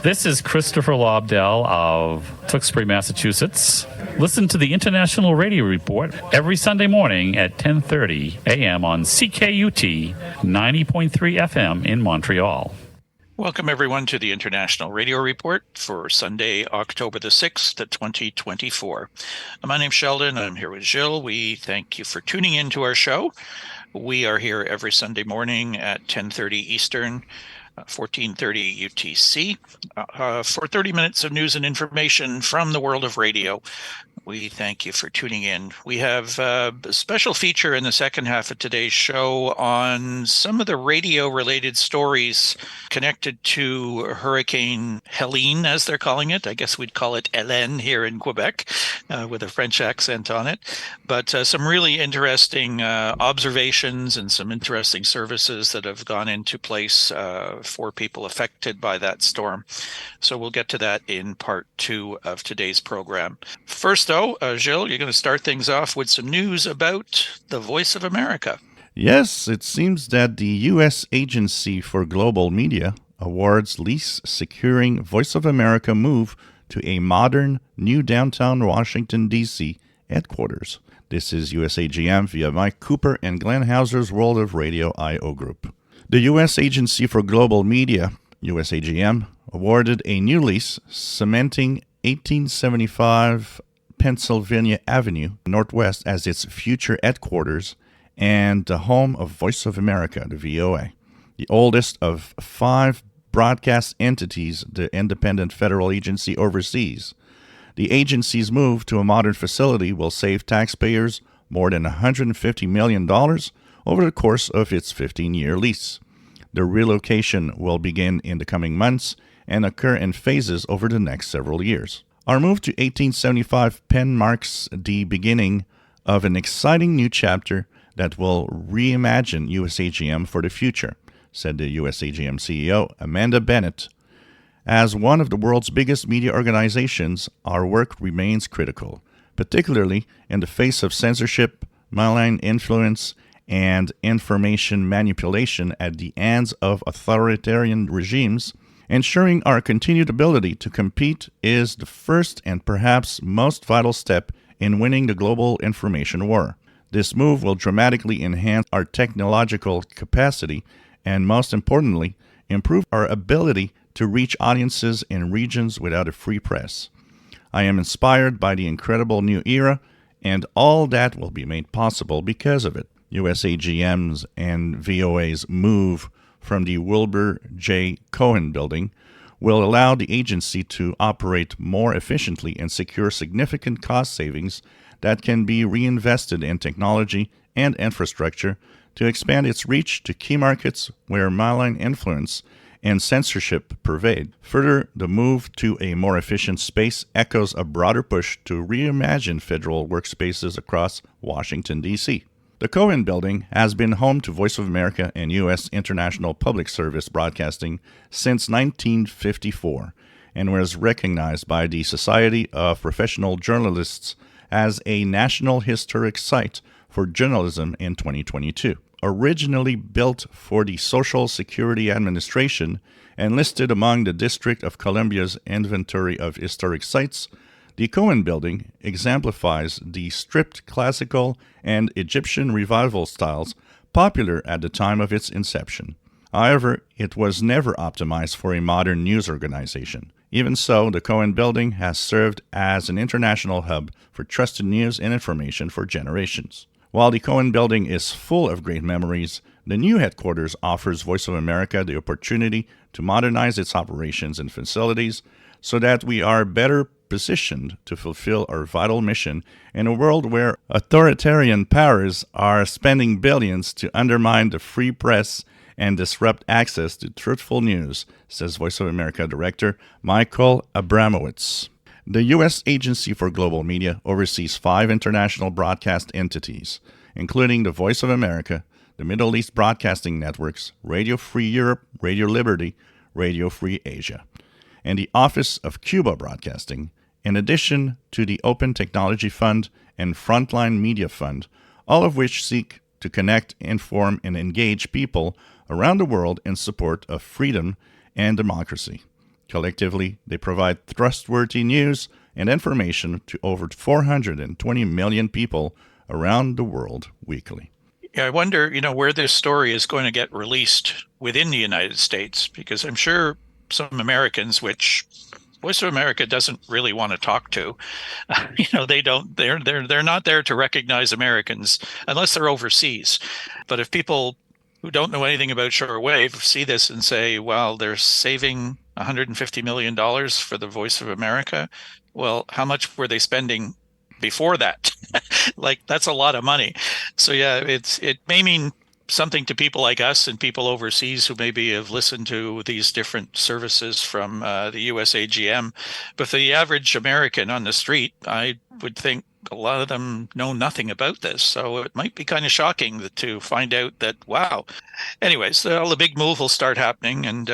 This is Christopher Lobdell of Tewksbury, Massachusetts. Listen to the International Radio Report every Sunday morning at 10:30 a.m. on CKUT 90.3 FM in Montreal. Welcome, everyone, to the International Radio Report for Sunday, October the 6th, 2024. My name's Sheldon. I'm here with Jill. We thank you for tuning in to our show. We are here every Sunday morning at 10:30 Eastern, 14:30 UTC, for 30 minutes of news and information from the world of radio. We thank you for tuning in. We have a special feature in the second half of today's show on some of the radio-related stories connected to Hurricane Helene, as they're calling it. I guess we'd call it Helene here in Quebec, with a French accent on it. But some really interesting observations and some interesting services that have gone into place for people affected by that storm. So we'll get to that in part 2 of today's program. First, though, Gilles, you're going to start things off with some news about the Voice of America. Yes, it seems that the U.S. Agency for Global Media awards lease securing Voice of America move to a modern, new downtown Washington, D.C. headquarters. This is USAGM via Mike Cooper and Glenn Hauser's World of Radio I.O. Group. The U.S. Agency for Global Media, USAGM, awarded a new lease cementing 1875 Pennsylvania Avenue Northwest as its future headquarters and the home of Voice of America, the VOA, the oldest of 5 broadcast entities the independent federal agency oversees. The agency's move to a modern facility will save taxpayers more than $150 million over the course of its 15-year lease. The relocation will begin in the coming months and occur in phases over the next several years. Our move to 1875 Penn marks the beginning of an exciting new chapter that will reimagine USAGM for the future, said the USAGM CEO, Amanda Bennett. As one of the world's biggest media organizations, our work remains critical, particularly in the face of censorship, malign influence, and information manipulation at the hands of authoritarian regimes. Ensuring our continued ability to compete is the first and perhaps most vital step in winning the global information war. This move will dramatically enhance our technological capacity and, most importantly, improve our ability to reach audiences in regions without a free press. I am inspired by the incredible new era, and all that will be made possible because of it. USAGM's and VOA's move from the Wilbur J. Cohen building will allow the agency to operate more efficiently and secure significant cost savings that can be reinvested in technology and infrastructure to expand its reach to key markets where malign influence and censorship pervade. Further, the move to a more efficient space echoes a broader push to reimagine federal workspaces across Washington, D.C. The Cohen Building has been home to Voice of America and U.S. International Public Service Broadcasting since 1954 and was recognized by the Society of Professional Journalists as a National Historic Site for Journalism in 2022. Originally built for the Social Security Administration and listed among the District of Columbia's inventory of historic sites, the Cohen Building exemplifies the stripped classical and Egyptian revival styles popular at the time of its inception. However, it was never optimized for a modern news organization. Even so, the Cohen Building has served as an international hub for trusted news and information for generations. While the Cohen Building is full of great memories, the new headquarters offers Voice of America the opportunity to modernize its operations and facilities so that we are better positioned to fulfill our vital mission in a world where authoritarian powers are spending billions to undermine the free press and disrupt access to truthful news, says Voice of America Director Michael Abramowitz. The U.S. Agency for Global Media oversees 5 international broadcast entities, including the Voice of America, the Middle East Broadcasting Networks, Radio Free Europe, Radio Liberty, Radio Free Asia, and the Office of Cuba Broadcasting, in addition to the Open Technology Fund and Frontline Media Fund, all of which seek to connect, inform, and engage people around the world in support of freedom and democracy. Collectively, they provide trustworthy news and information to over 420 million people around the world weekly. Yeah, I wonder, where this story is going to get released within the United States, because I'm sure some Americans, which Voice of America doesn't really want to talk to, they're not there to recognize Americans unless they're overseas. But if people who don't know anything about shortwave see this and say, well, they're saving $150 million for the Voice of America, well, how much were they spending before that? Like, that's a lot of money. So yeah, it may mean something to people like us and people overseas who maybe have listened to these different services from the USAGM. But for the average American on the street, I would think a lot of them know nothing about this. So it might be kind of shocking to find out that, wow. Anyways, the big move will start happening. And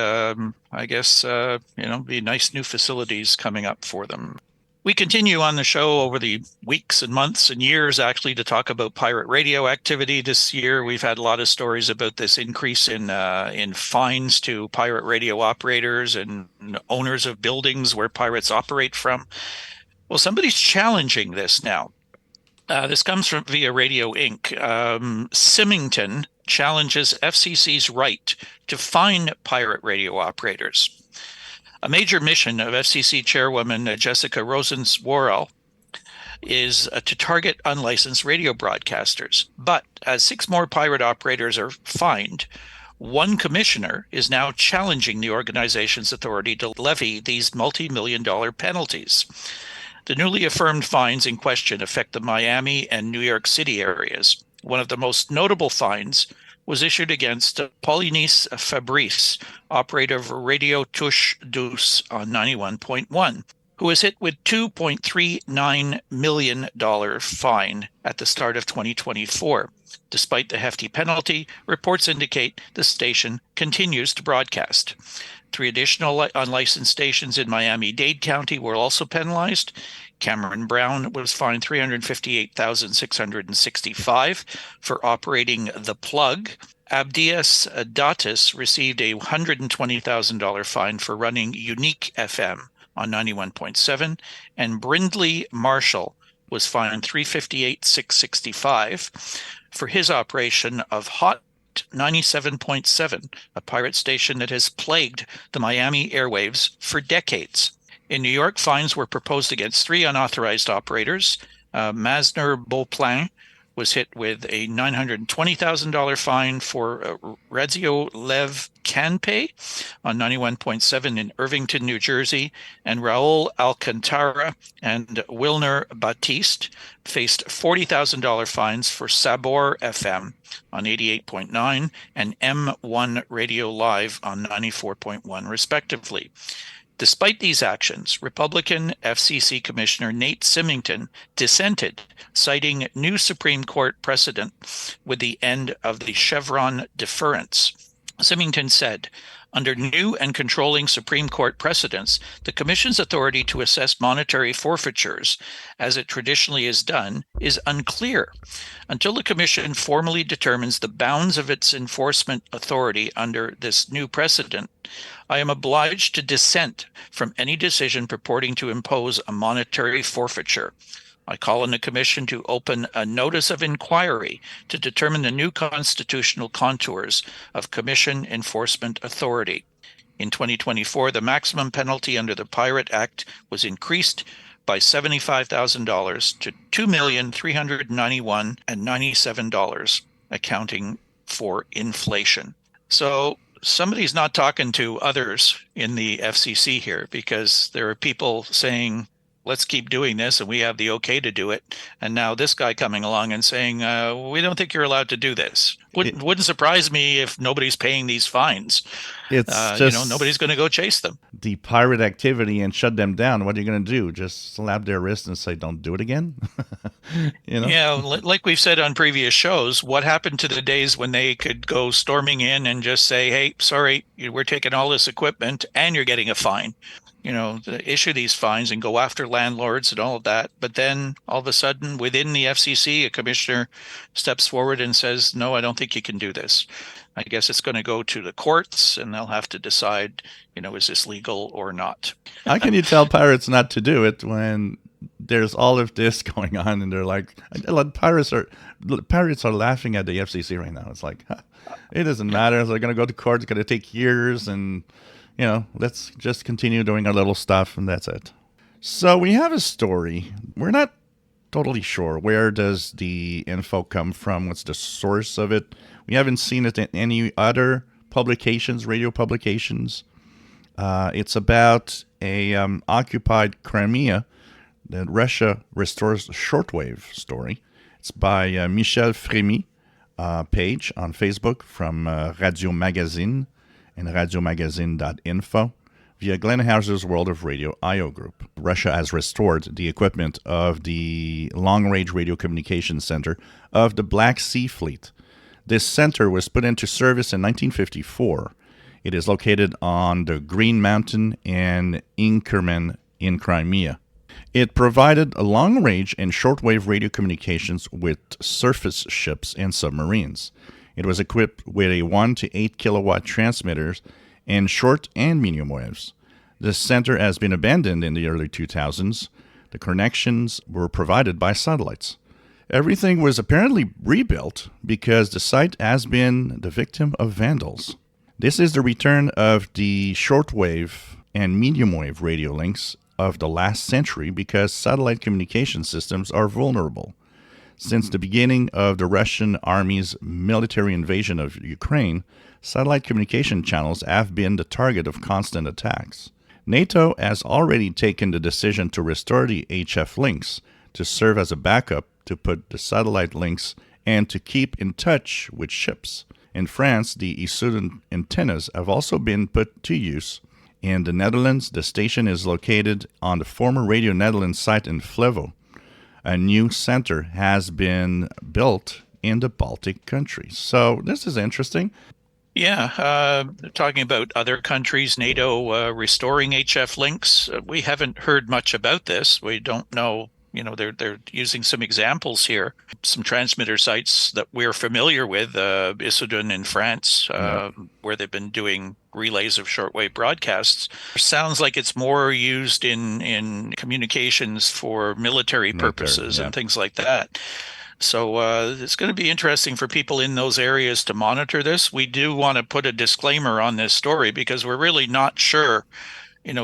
I guess, be nice new facilities coming up for them. We continue on the show over the weeks and months and years, actually, to talk about pirate radio activity. This year, we've had a lot of stories about this increase in fines to pirate radio operators and owners of buildings where pirates operate from. Well, somebody's challenging this now. This comes from via Radio Inc. Symington challenges FCC's right to fine pirate radio operators. A major mission of FCC Chairwoman Jessica Rosenzweig is to target unlicensed radio broadcasters. But as 6 more pirate operators are fined, one commissioner is now challenging the organization's authority to levy these multi-million-dollar penalties. The newly affirmed fines in question affect the Miami and New York City areas. One of the most notable fines was issued against Polynice Fabrice, operator of Radio Touche Douce on 91.1, who was hit with $2.39 million fine at the start of 2024. Despite the hefty penalty, reports indicate the station continues to broadcast. 3 additional unlicensed stations in Miami-Dade County were also penalized. Cameron Brown was fined $358,665 for operating The Plug. Abdias Datis received a $120,000 fine for running Unique FM on 91.7, and Brindley Marshall was fined $358,665 for his operation of Hot 97.7, a pirate station that has plagued the Miami airwaves for decades. In New York, fines were proposed against 3 unauthorized operators. Masner Beauplein was hit with a $920,000 fine for Radio Lev Canpé on 91.7 in Irvington, New Jersey, and Raul Alcantara and Wilner Batiste faced $40,000 fines for Sabor FM on 88.9 and M1 Radio Live on 94.1, respectively. Despite these actions, Republican FCC Commissioner Nate Symington dissented, citing new Supreme Court precedent with the end of the Chevron deference. Symington said, under new and controlling Supreme Court precedents, the Commission's authority to assess monetary forfeitures, as it traditionally is done, is unclear. Until the Commission formally determines the bounds of its enforcement authority under this new precedent, I am obliged to dissent from any decision purporting to impose a monetary forfeiture. I call on the Commission to open a notice of inquiry to determine the new constitutional contours of Commission enforcement authority. In 2024, the maximum penalty under the Pirate Act was increased by $75,000 to $2,391,097, accounting for inflation. So somebody's not talking to others in the FCC here, because there are people saying, let's keep doing this, and we have the okay to do it. And now this guy coming along and saying, we don't think you're allowed to do this. Wouldn't surprise me if nobody's paying these fines. It's just nobody's going to go chase them. The pirate activity and shut them down. What are you going to do? Just slap their wrist and say, don't do it again? Yeah, like we've said on previous shows, what happened to the days when they could go storming in and just say, hey, sorry, we're taking all this equipment and you're getting a fine? issue these fines and go after landlords and all of that. But then all of a sudden, within the FCC, a commissioner steps forward and says, no, I don't think you can do this. I guess it's going to go to the courts and they'll have to decide, is this legal or not? How can you tell pirates not to do it when there's all of this going on and they're like, pirates are laughing at the FCC right now. It's like, it doesn't matter. They're going to go to court. It's going to take years and, let's just continue doing our little stuff and that's it. So we have a story. We're not totally sure. Where does the info come from? What's the source of it? We haven't seen it in any other publications, radio publications. It's about a occupied Crimea that Russia restores shortwave story. It's by Michel Frémy page on Facebook from Radio Magazine and radiomagazine.info via Glenn Hauser's World of Radio IO group. Russia has restored the equipment of the long-range radio communication center of the Black Sea Fleet. This center was put into service in 1954. It is located on the Green Mountain in Inkerman in Crimea. It provided a long-range and shortwave radio communications with surface ships and submarines. It was equipped with a 1 to 8 kilowatt transmitters in short and medium waves. The center has been abandoned in the early 2000s. The connections were provided by satellites. Everything was apparently rebuilt because the site has been the victim of vandals. This is the return of the shortwave and medium wave radio links of the last century because satellite communication systems are vulnerable. Since the beginning of the Russian army's military invasion of Ukraine, satellite communication channels have been the target of constant attacks. NATO has already taken the decision to restore the HF links to serve as a backup to put the satellite links and to keep in touch with ships. In France, the Issoudun antennas have also been put to use. In the Netherlands, the station is located on the former Radio Netherlands site in Flevo. A new center has been built in the Baltic countries. So this is interesting. Yeah, talking about other countries, NATO restoring HF links. We haven't heard much about this. We don't know. They're using some examples here, some transmitter sites that we're familiar with, Issoudun in France, where they've been doing relays of shortwave broadcasts. Sounds like it's more used in communications for military purposes and things like that. So it's going to be interesting for people in those areas to monitor this. We do want to put a disclaimer on this story because we're really not sure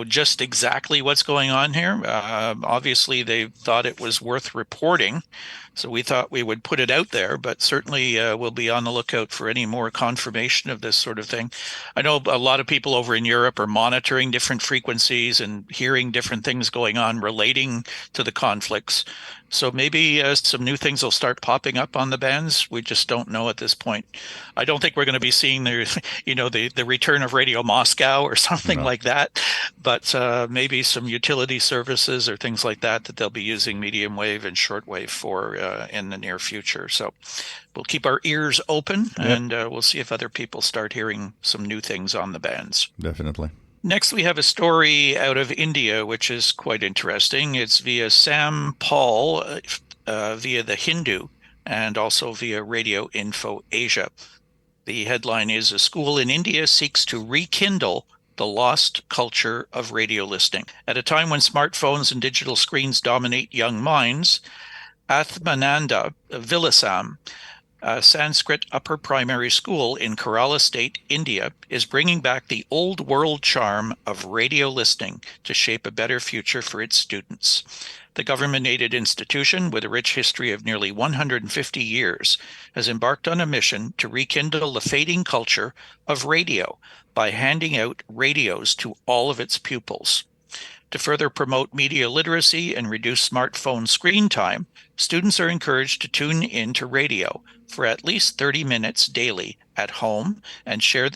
just exactly what's going on here. Obviously, they thought it was worth reporting, so we thought we would put it out there, but certainly we'll be on the lookout for any more confirmation of this sort of thing. I know a lot of people over in Europe are monitoring different frequencies and hearing different things going on relating to the conflicts. So maybe some new things will start popping up on the bands. We just don't know at this point. I don't think we're going to be seeing the return of Radio Moscow or something like that, but maybe some utility services or things like that they'll be using medium wave and shortwave for in the near future. So we'll keep our ears open and we'll see if other people start hearing some new things on the bands. Definitely. Next, we have a story out of India, which is quite interesting. It's via Sam Paul, via The Hindu, and also via Radioinfo Asia. The headline is, "A school in India seeks to rekindle the lost culture of radio listening." At a time when smartphones and digital screens dominate young minds, Atmananda Vilasam, a Sanskrit upper primary school in Kerala State, India, is bringing back the old world charm of radio listening to shape a better future for its students. The government-aided institution, with a rich history of nearly 150 years, has embarked on a mission to rekindle the fading culture of radio by handing out radios to all of its pupils. To further promote media literacy and reduce smartphone screen time, students are encouraged to tune in to radio for at least 30 minutes daily at home and share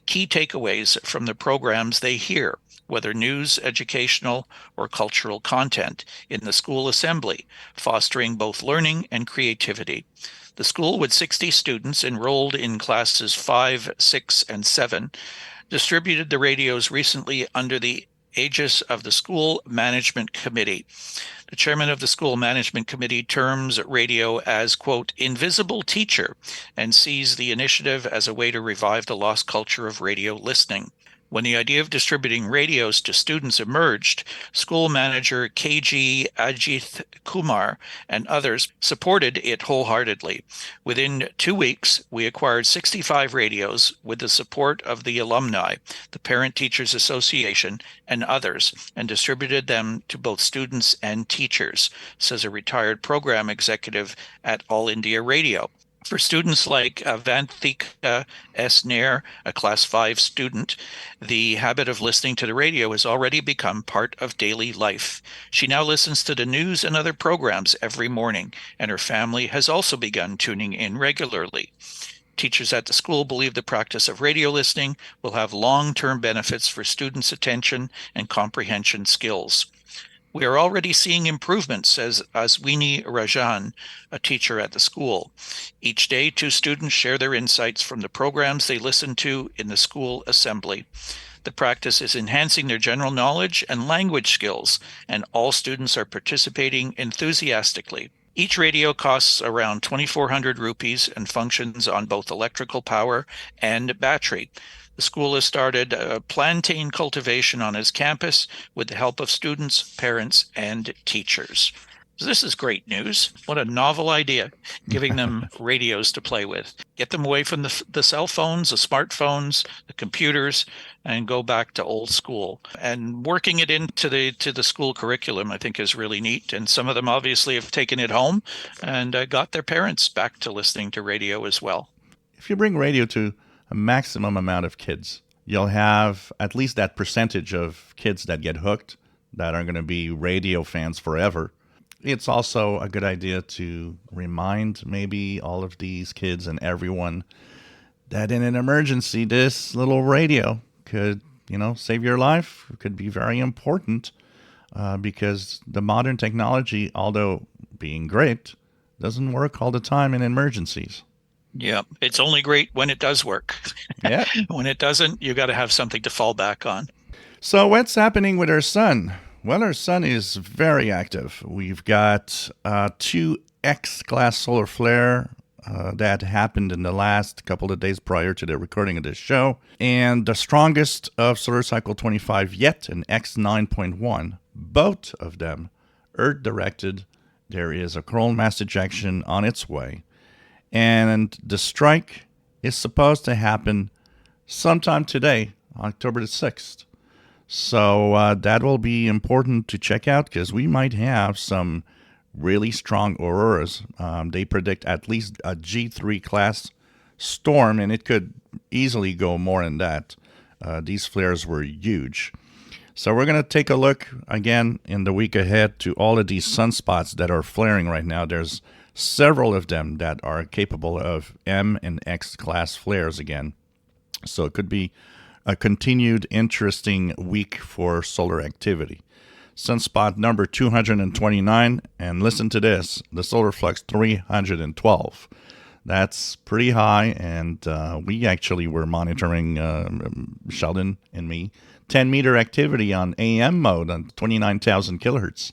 key takeaways from the programs they hear, whether news, educational, or cultural content, in the school assembly, fostering both learning and creativity. The school, with 60 students enrolled in classes 5, 6, and 7, distributed the radios recently under the aegis of the School Management Committee. The chairman of the School Management Committee terms radio as, quote, invisible teacher, and sees the initiative as a way to revive the lost culture of radio listening. When the idea of distributing radios to students emerged, school manager KG Ajith Kumar and others supported it wholeheartedly. Within 2 weeks, we acquired 65 radios with the support of the alumni, the Parent Teachers Association, and others, and distributed them to both students and teachers, says a retired program executive at All India Radio. For students like Avantika S. Nair, a Class 5 student, the habit of listening to the radio has already become part of daily life. She now listens to the news and other programs every morning, and her family has also begun tuning in regularly. Teachers at the school believe the practice of radio listening will have long-term benefits for students' attention and comprehension skills. We are already seeing improvements, says Aswini Rajan, a teacher at the school. Each day, 2 students share their insights from the programs they listen to in the school assembly. The practice is enhancing their general knowledge and language skills, and all students are participating enthusiastically. Each radio costs around 2,400 rupees and functions on both electrical power and battery. The school has started plantain cultivation on its campus with the help of students, parents, and teachers. So this is great news. What a novel idea, giving them radios to play with. Get them away from the cell phones, the smartphones, the computers, and go back to old school. And working it into the school curriculum, I think, is really neat. And some of them obviously have taken it home and got their parents back to listening to radio as well. If you bring radio to a maximum amount of kids, you'll have at least that percentage of kids that get hooked, that are going to be radio fans forever. It's also a good idea to remind maybe all of these kids and everyone that in an emergency, this little radio could, save your life. It could be very important because the modern technology, although being great, doesn't work all the time in emergencies. Yeah, it's only great when it does work. Yeah. When it doesn't, you got to have something to fall back on. So what's happening with our sun? Well, our sun is very active. We've got 2 X-class solar flare that happened in the last couple of days prior to the recording of this show. And the strongest of solar cycle 25 yet, an X9.1. Both of them Earth-directed. There is a coronal mass ejection on its way. And the strike is supposed to happen sometime today, October the 6th. So that will be important to check out because we might have some really strong auroras. They predict at least a G3 class storm, and it could easily go more than that. These flares were huge. So we're going to take a look again in the week ahead to all of these sunspots that are flaring right now. There's several of them that are capable of M and X class flares again. So it could be a continued interesting week for solar activity. Sunspot number 229, and listen to this, the solar flux 312. That's pretty high, and we actually were monitoring, Sheldon and me, 10-meter activity on AM mode on 29,000 kilohertz.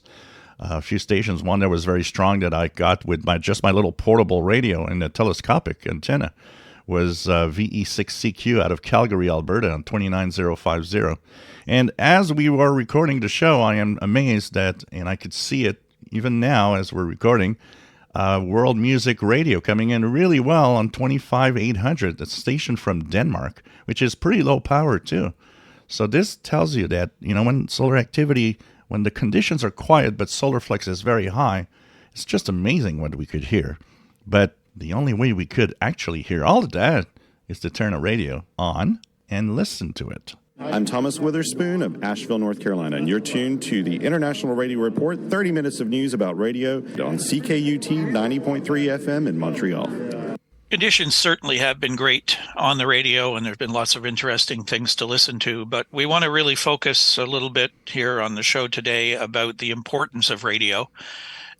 A few stations, one that was very strong that I got with my little portable radio and a telescopic antenna was VE6CQ out of Calgary, Alberta on 29050. And as we were recording the show, I am amazed that, and I could see it even now as we're recording, World Music Radio coming in really well on 25800, the station from Denmark, which is pretty low power too. So this tells you that, when solar activity, when the conditions are quiet but solar flux is very high, it's just amazing what we could hear. But the only way we could actually hear all of that is to turn a radio on and listen to it. I'm Thomas Witherspoon of Asheville, North Carolina, and you're tuned to the International Radio Report, 30 minutes of news about radio on CKUT 90.3 FM in Montreal. Conditions certainly have been great on the radio, and there's been lots of interesting things to listen to, but we want to really focus a little bit here on the show today about the importance of radio.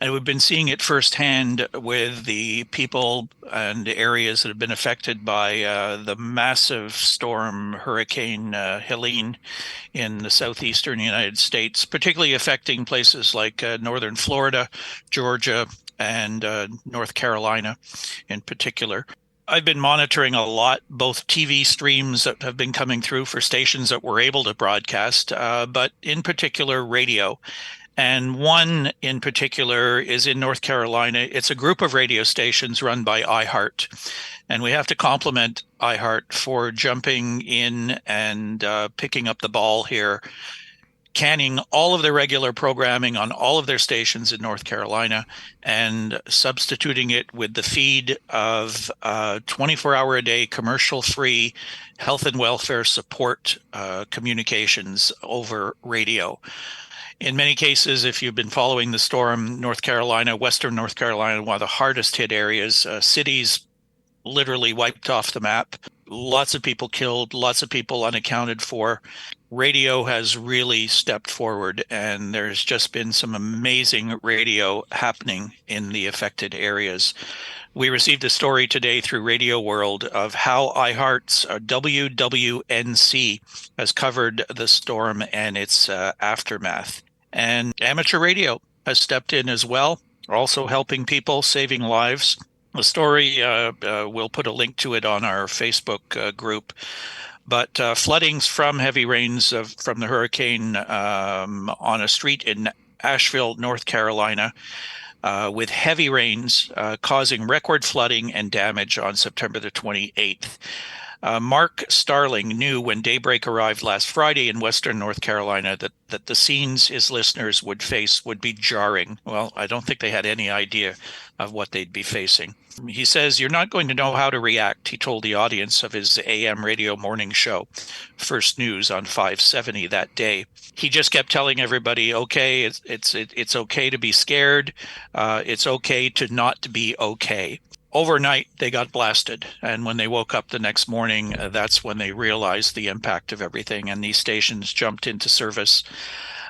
And we've been seeing it firsthand with the people and areas that have been affected by the massive storm Hurricane Helene in the southeastern United States, particularly affecting places like northern Florida, Georgia, and North Carolina in particular. I've been monitoring a lot, both TV streams that have been coming through for stations that were able to broadcast, but in particular radio. And one in particular is in North Carolina. It's a group of radio stations run by iHeart. And we have to compliment iHeart for jumping in and picking up the ball here, canning all of their regular programming on all of their stations in North Carolina and substituting it with the feed of 24-hour-a-day commercial-free health and welfare support communications over radio. In many cases, if you've been following the storm, North Carolina, Western North Carolina, one of the hardest hit areas, cities literally wiped off the map. Lots of people killed, lots of people unaccounted for. Radio has really stepped forward, and there's just been some amazing radio happening in the affected areas. We received a story today through Radio World of how iHeart's WWNC has covered the storm and its aftermath. And amateur radio has stepped in as well, also helping people, saving lives. The story, we'll put a link to it on our Facebook group. But floodings from heavy rains from the hurricane on a street in Asheville, North Carolina, with heavy rains causing record flooding and damage on September the 28th. Mark Starling knew when daybreak arrived last Friday in Western North Carolina that the scenes his listeners would face would be jarring. Well, I don't think they had any idea of what they'd be facing. He says, "You're not going to know how to react," he told the audience of his AM radio morning show, First News on 570 that day. He just kept telling everybody, okay, it's okay to be scared. It's okay to not be okay. Overnight, they got blasted. And when they woke up the next morning, that's when they realized the impact of everything. And these stations jumped into service.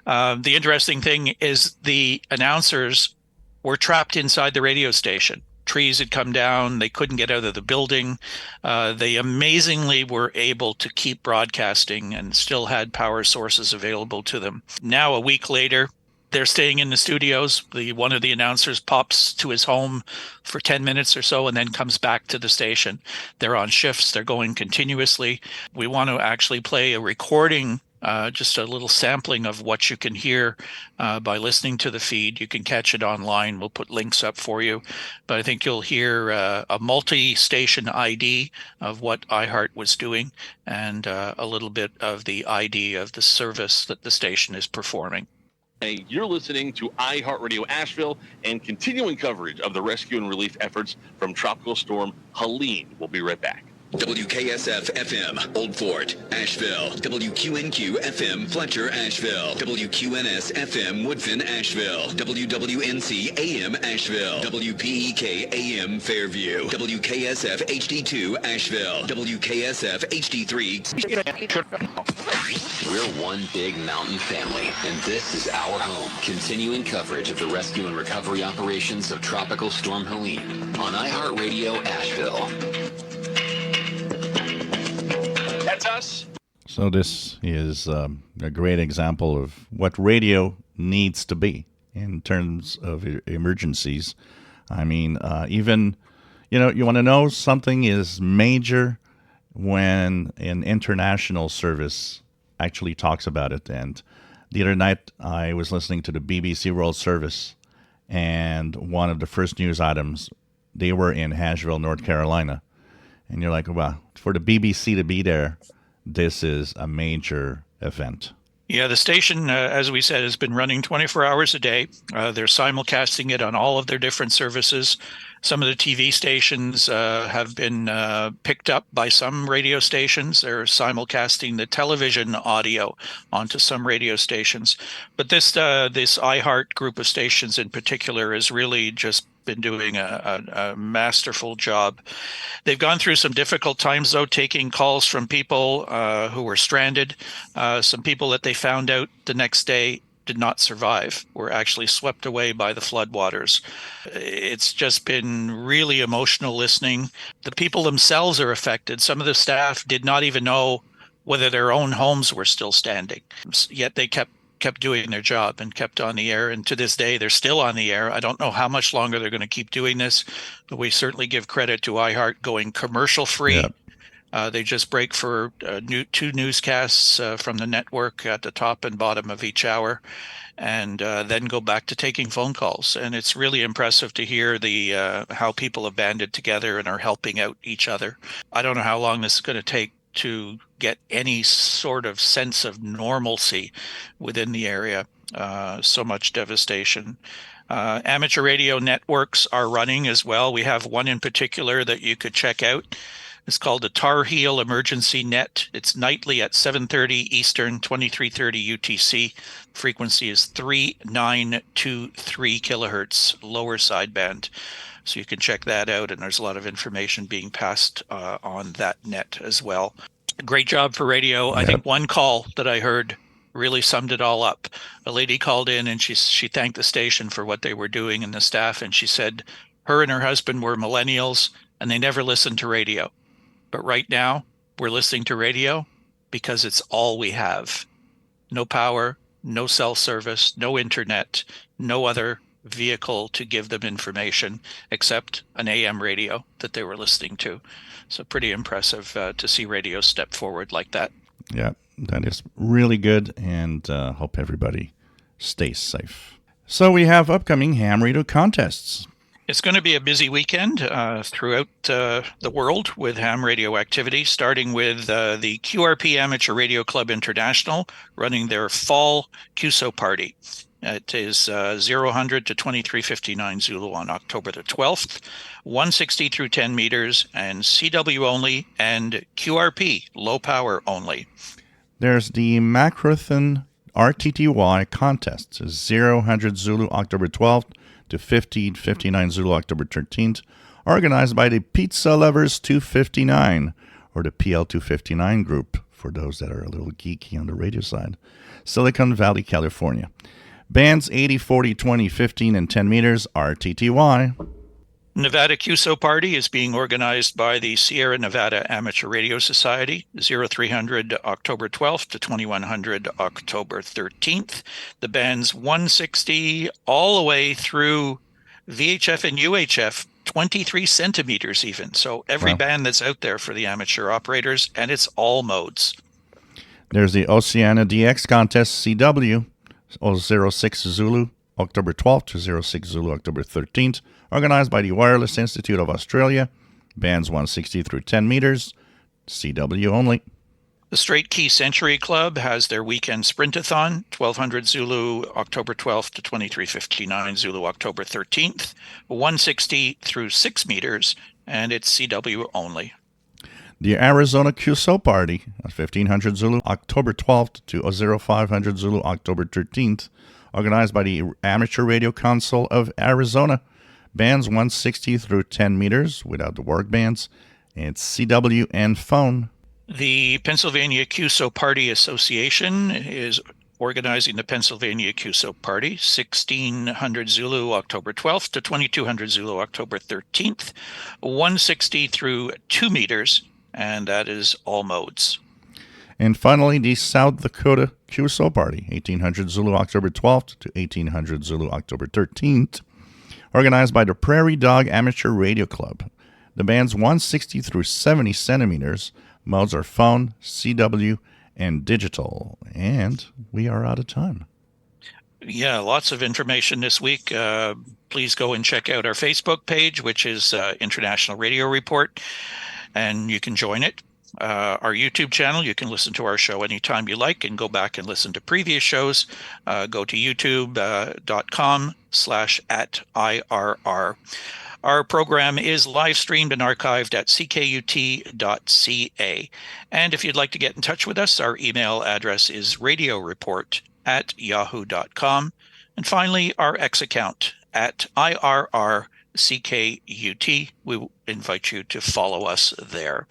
The interesting thing is the announcers were trapped inside the radio station. Trees had come down. They couldn't get out of the building. They amazingly were able to keep broadcasting and still had power sources available to them. Now, a week later, they're staying in the studios. One of the announcers pops to his home for 10 minutes or so and then comes back to the station. They're on shifts. They're going continuously. We want to actually play a recording, just a little sampling of what you can hear by listening to the feed. You can catch it online. We'll put links up for you. But I think you'll hear a multi-station ID of what iHeart was doing and a little bit of the ID of the service that the station is performing. Hey, you're listening to iHeartRadio Asheville and continuing coverage of the rescue and relief efforts from Tropical Storm Helene. We'll be right back. WKSF FM, Old Fort, Asheville. WQNQ FM, Fletcher, Asheville. WQNS FM, Woodfin, Asheville. WWNC AM, Asheville. WPEK AM, Fairview. WKSF HD2, Asheville. WKSF HD3. We're one big mountain family, and this is our home. Continuing coverage of the rescue and recovery operations of Tropical Storm Helene on iHeartRadio Asheville. That's us. So this is a great example of what radio needs to be in terms of emergencies. I mean, even, you want to know something is major when an international service actually talks about it. And the other night, I was listening to the BBC World Service, and one of the first news items, they were in Asheville, North Carolina. And you're like, well, for the BBC to be there, this is a major event. Yeah, the station, as we said, has been running 24 hours a day. They're simulcasting it on all of their different services. Some of the TV stations have been picked up by some radio stations. They're simulcasting the television audio onto some radio stations. But this iHeart group of stations in particular is really just been doing a masterful job. They've gone through some difficult times, though, taking calls from people who were stranded. Some people that they found out the next day did not survive, were actually swept away by the floodwaters. It's just been really emotional listening. The people themselves are affected. Some of the staff did not even know whether their own homes were still standing, yet they kept doing their job and kept on the air. And to this day, they're still on the air. I don't know how much longer they're going to keep doing this, but we certainly give credit to iHeart going commercial free. Yep. They just break for two newscasts from the network at the top and bottom of each hour, and then go back to taking phone calls. And it's really impressive to hear the how people have banded together and are helping out each other. I don't know how long this is going to take to get any sort of sense of normalcy within the area. So much devastation. Amateur radio networks are running as well. We have one in particular that you could check out. It's called the Tar Heel Emergency Net. It's nightly at 7:30 Eastern, 2330 UTC. Frequency is 3923 kilohertz, lower sideband. So you can check that out, and there's a lot of information being passed on that net as well. Great job for radio. Yep. I think one call that I heard really summed it all up. A lady called in and she thanked the station for what they were doing and the staff, and she said her and her husband were millennials and they never listened to radio. But right now, we're listening to radio because it's all we have. No power, no cell service, no internet, no other vehicle to give them information except an AM radio that they were listening to. So pretty impressive to see radio step forward like that. Yeah, that is really good, and hope everybody stays safe. So we have upcoming ham radio contests. It's going to be a busy weekend throughout the world with ham radio activity, starting with the QRP Amateur Radio Club International running their fall QSO party. It is 0000 to 2359 Zulu on October the 12th, 160 through 10 meters, and CW only, and QRP, low power only. There's the Macrothon RTTY contest, 0000 Zulu October 12th to 1559 Zulu October 13th, organized by the Pizza Lovers 259, or the PL259 group, for those that are a little geeky on the radio side, Silicon Valley, California. Bands 80, 40, 20, 15, and 10 meters, RTTY. Nevada QSO Party is being organized by the Sierra Nevada Amateur Radio Society, 0300 October 12th to 2100 October 13th. The bands 160 all the way through VHF and UHF, 23 centimeters even. So every band that's out there for the amateur operators, and it's all modes. There's the Oceania DX contest, CW, 06 Zulu October 12th to 06 Zulu October 13th, organized by the Wireless Institute of Australia, bands 160 through 10 meters, CW only. The Straight Key Century Club has their weekend sprintathon, 1200 Zulu October 12th to 2359 Zulu October 13th, 160 through 6 meters, and it's CW only. The Arizona QSO Party, 1500 Zulu October 12th to 0500 Zulu October 13th, organized by the Amateur Radio Council of Arizona, bands 160 through 10 meters without the work bands, and CW and phone. The Pennsylvania QSO Party Association is organizing the Pennsylvania QSO Party, 1600 Zulu October 12th to 2200 Zulu October 13th, 160 through 2 meters, and that is all modes. And finally, the South Dakota QSO Party, 1800 Zulu October 12th to 1800 Zulu October 13th, organized by the Prairie Dog Amateur Radio Club. The bands 160 through 70 centimeters, modes are phone, CW, and digital. And we are out of time. Yeah, lots of information this week. Please go and check out our Facebook page, which is International Radio Report, and you can join it. Our YouTube channel, you can listen to our show anytime you like and go back and listen to previous shows. Go to youtube.com/@IRR. Our program is live streamed and archived at ckut.ca. And if you'd like to get in touch with us, our email address is radioreport@yahoo.com. And finally, our X account at IRR CKUT. We invite you to follow us there.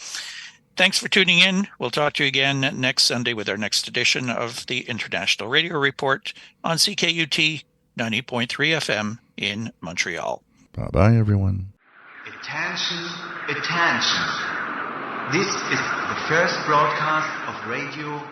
Thanks for tuning in. We'll talk to you again next Sunday with our next edition of the International Radio Report on CKUT 90.3 FM in Montreal. Bye-bye, everyone. Attention, attention. This is the first broadcast of Radio